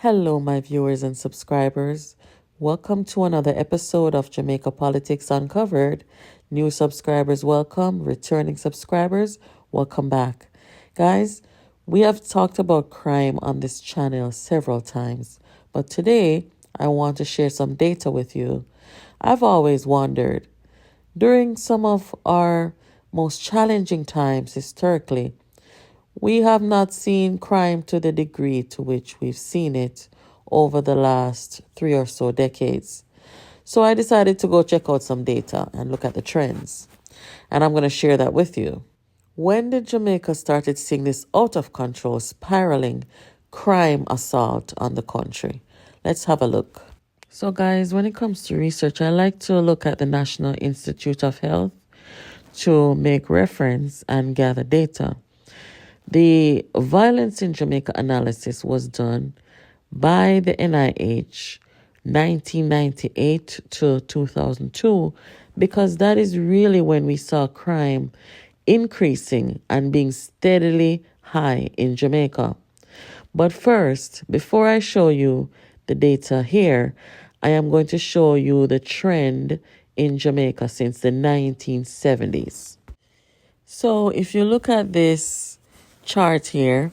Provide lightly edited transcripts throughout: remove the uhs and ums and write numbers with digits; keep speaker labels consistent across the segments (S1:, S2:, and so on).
S1: Hello, my viewers and subscribers. Welcome to another episode of Jamaica Politics Uncovered. New subscribers, welcome. Returning subscribers, welcome back. Guys, we have talked about crime on this channel several times, but today I want to share some data with you. I've always wondered, during some of our most challenging times historically, we have not seen crime to the degree to which we've seen it over the last 3 or so decades. So I decided to go check out some data and look at the trends. And I'm going to share that with you. When did Jamaica started seeing this out of control, spiraling crime assault on the country? Let's have a look. So guys, when it comes to research, I like to look at the National Institute of Health to make reference and gather data. The violence in Jamaica analysis was done by the NIH 1998 to 2002 because that is really when we saw crime increasing and being steadily high in Jamaica. But first, before I show you the data here, I am going to show you the trend in Jamaica since the 1970s. So if you look at this chart here,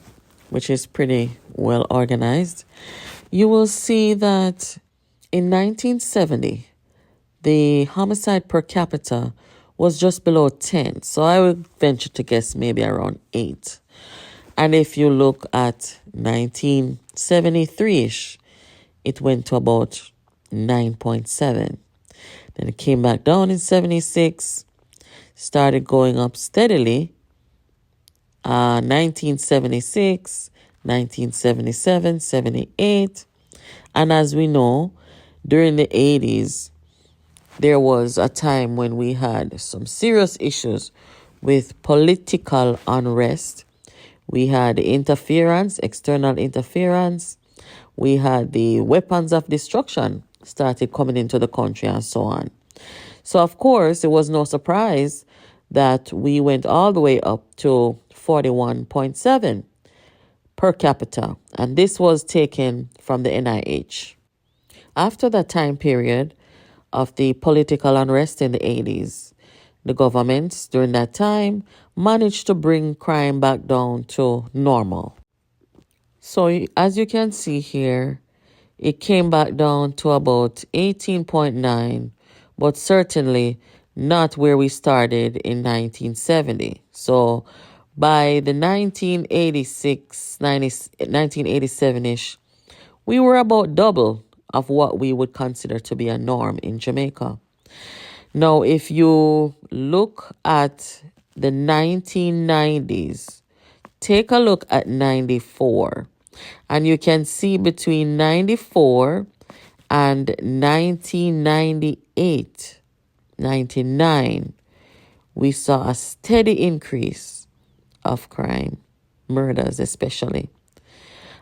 S1: which is pretty well organized, you will see that in 1970, the homicide per capita was just below 10. So I would venture to guess maybe around 8. And if you look at 1973-ish, it went to about 9.7. Then it came back down in 76, started going up steadily. 1976, 1977, 78. And as we know, during the 80s, there was a time when we had some serious issues with political unrest. We had interference, external interference. We had the weapons of destruction started coming into the country and so on. So, of course, it was no surprise that we went all the way up to 41.7 per capita, and this was taken from the NIH. After that time period of the political unrest in the 80s, the governments during that time managed to bring crime back down to normal. So as you can see here, it came back down to about 18.9, but certainly not where we started in 1970. So by the 1987-ish, we were about double of what we would consider to be a norm in Jamaica. Now, if you look at the 1990s, take a look at 94, and you can see between 94 and 1998, 99, we saw a steady increase of crime, murders especially.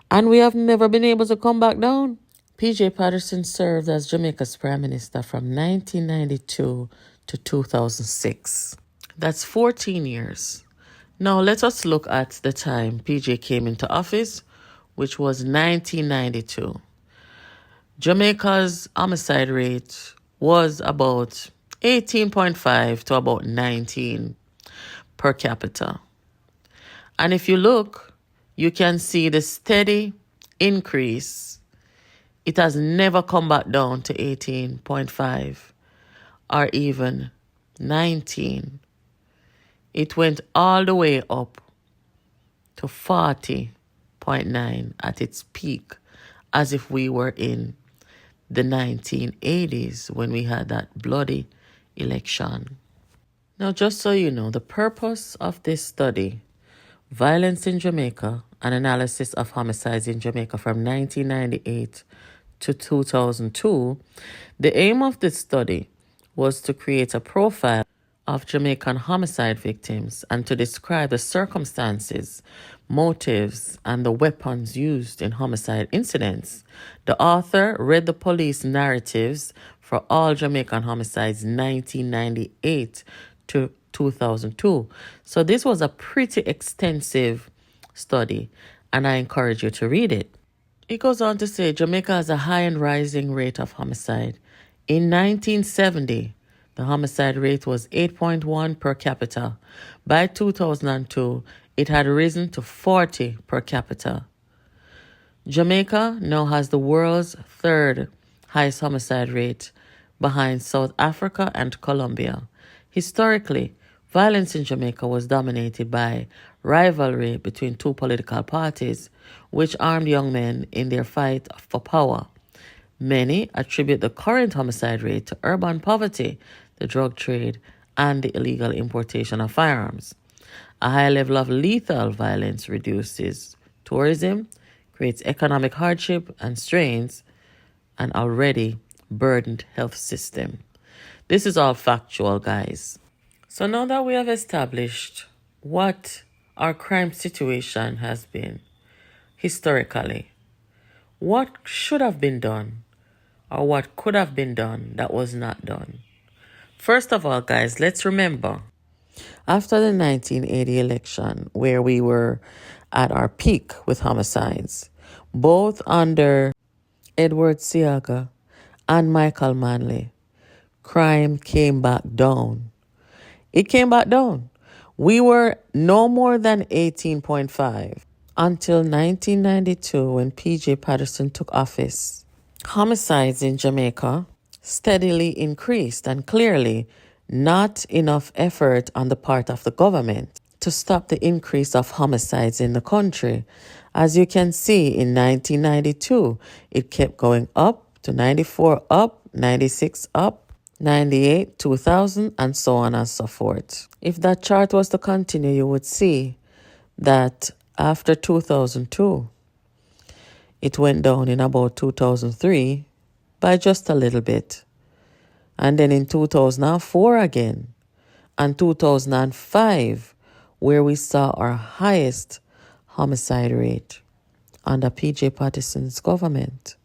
S1: And we have never been able to come back down. PJ Patterson served as Jamaica's Prime Minister from 1992 to 2006. That's 14 years. Now let us look at the time PJ came into office, which was 1992. Jamaica's homicide rate was about 18.5 to about 19 per capita. And if you look, you can see the steady increase. It has never come back down to 18.5 or even 19. It went all the way up to 40.9 at its peak, as if we were in the 1980s when we had that bloody election. Now, just so you know, the purpose of this study, Violence in Jamaica, an analysis of homicides in Jamaica from 1998 to 2002, the aim of this study was to create a profile of Jamaican homicide victims and to describe the circumstances, motives, and the weapons used in homicide incidents. The author read the police narratives for all Jamaican homicides 1998 to 2002. So this was a pretty extensive study, and I encourage you to read it. It goes on to say Jamaica has a high and rising rate of homicide. In 1970, the homicide rate was 8.1 per capita. By 2002, it had risen to 40 per capita. Jamaica now has the world's third highest homicide rate, behind South Africa and Colombia. Historically, violence in Jamaica was dominated by rivalry between two political parties, which armed young men in their fight for power. Many attribute the current homicide rate to urban poverty, the drug trade, and the illegal importation of firearms. A high level of lethal violence reduces tourism, creates economic hardship, and strains an already burdened health system. This is all factual, guys. So now that we have established what our crime situation has been historically, what should have been done or what could have been done that was not done? First of all, guys, let's remember after the 1980 election, where we were at our peak with homicides, both under Edward Seaga and Michael Manley, crime came back down. It came back down. We were no more than 18.5 until 1992 when PJ Patterson took office. Homicides in Jamaica steadily increased, and clearly not enough effort on the part of the government to stop the increase of homicides in the country. As you can see, in 1992, it kept going up to 94 up, 96 up, 98, 2000, and so on and so forth. If that chart was to continue, you would see that after 2002, it went down in about 2003 by just a little bit. And then in 2004 again, and 2005, where we saw our highest homicide rate under PJ Patterson's government.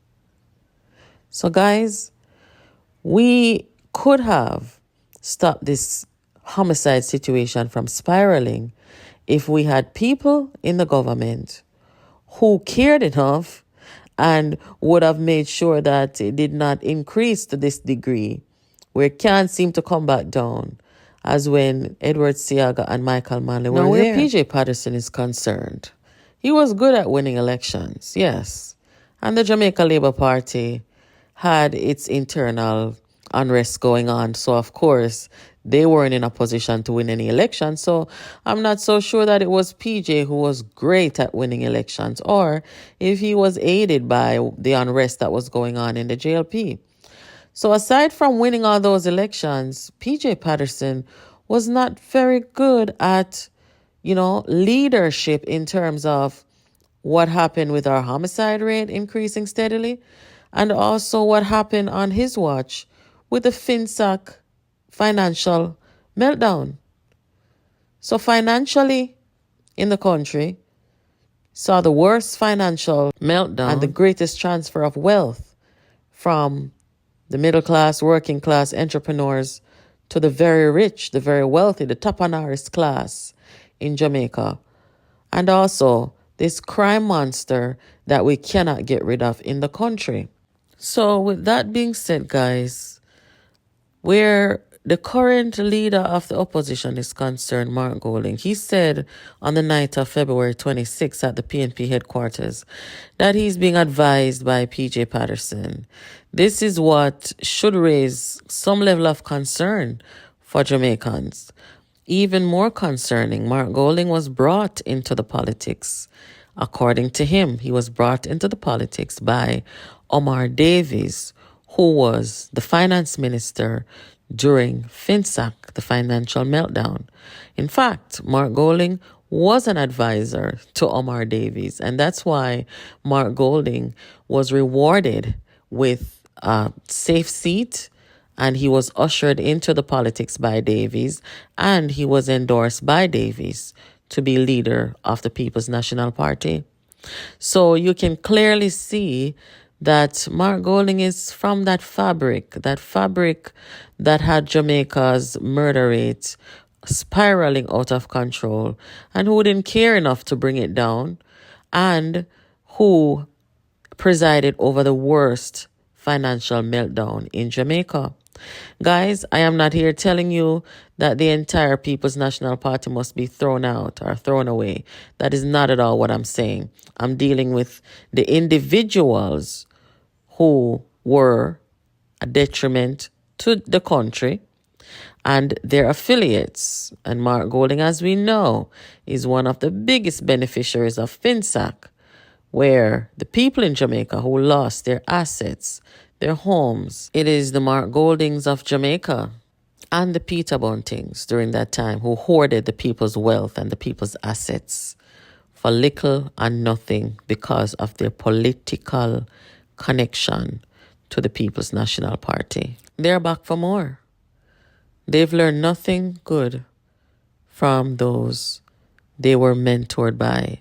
S1: So guys, we could have stopped this homicide situation from spiraling if we had people in the government who cared enough and would have made sure that it did not increase to this degree where it can't seem to come back down, as when Edward Seaga and Michael Manley were there. Now, where PJ Patterson is concerned, he was good at winning elections, yes. And the Jamaica Labour Party had its internal unrest going on. So, of course, they weren't in a position to win any elections. So I'm not so sure that it was PJ who was great at winning elections, or if he was aided by the unrest that was going on in the JLP. So aside from winning all those elections, PJ Patterson was not very good at, leadership in terms of what happened with our homicide rate increasing steadily, and also what happened on his watch with the FinSac financial meltdown. So financially in the country saw the worst financial meltdown and the greatest transfer of wealth from the middle class, working class entrepreneurs to the very rich, the very wealthy, the tapanarist class in Jamaica. And also this crime monster that we cannot get rid of in the country. So with that being said, guys, where the current leader of the opposition is concerned, Mark Golding, he said on the night of February 26th at the PNP headquarters that he's being advised by PJ Patterson. This is what should raise some level of concern for Jamaicans. Even more concerning, Mark Golding was brought into the politics. According to him, he was brought into the politics by Omar Davies, who was the finance minister during FinSac, the financial meltdown. In fact, Mark Golding was an advisor to Omar Davies, and that's why Mark Golding was rewarded with a safe seat, and he was ushered into the politics by Davies, and he was endorsed by Davies to be leader of the People's National Party. So you can clearly see that Mark Golding is from that fabric that had Jamaica's murder rate spiraling out of control, and who didn't care enough to bring it down, and who presided over the worst financial meltdown in Jamaica. Guys, I am not here telling you that the entire People's National Party must be thrown out or thrown away. That is not at all what I'm saying. I'm dealing with the individuals who were a detriment to the country and their affiliates. And Mark Golding, as we know, is one of the biggest beneficiaries of FinSAC, where the people in Jamaica who lost their assets, their homes, it is the Mark Goldings of Jamaica and the Peter Buntings during that time who hoarded the people's wealth and the people's assets for little and nothing because of their political connection to the People's National Party. They're back for more. They've learned nothing good from those they were mentored by,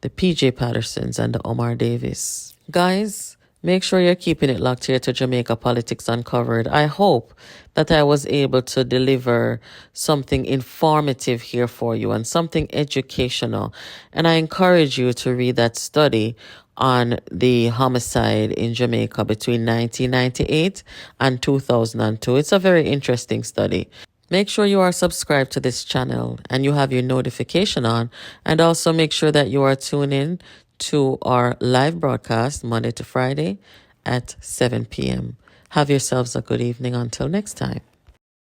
S1: the PJ Pattersons and the Omar Davis. Guys, make sure you're keeping it locked here to Jamaica Politics Uncovered. I hope that I was able to deliver something informative here for you and something educational. And I encourage you to read that study on the homicide in Jamaica between 1998 and 2002. It's a very interesting study. Make sure you are subscribed to this channel and you have your notification on. And also make sure that you are tuned in to our live broadcast Monday to Friday at 7 p.m. Have yourselves a good evening until next time.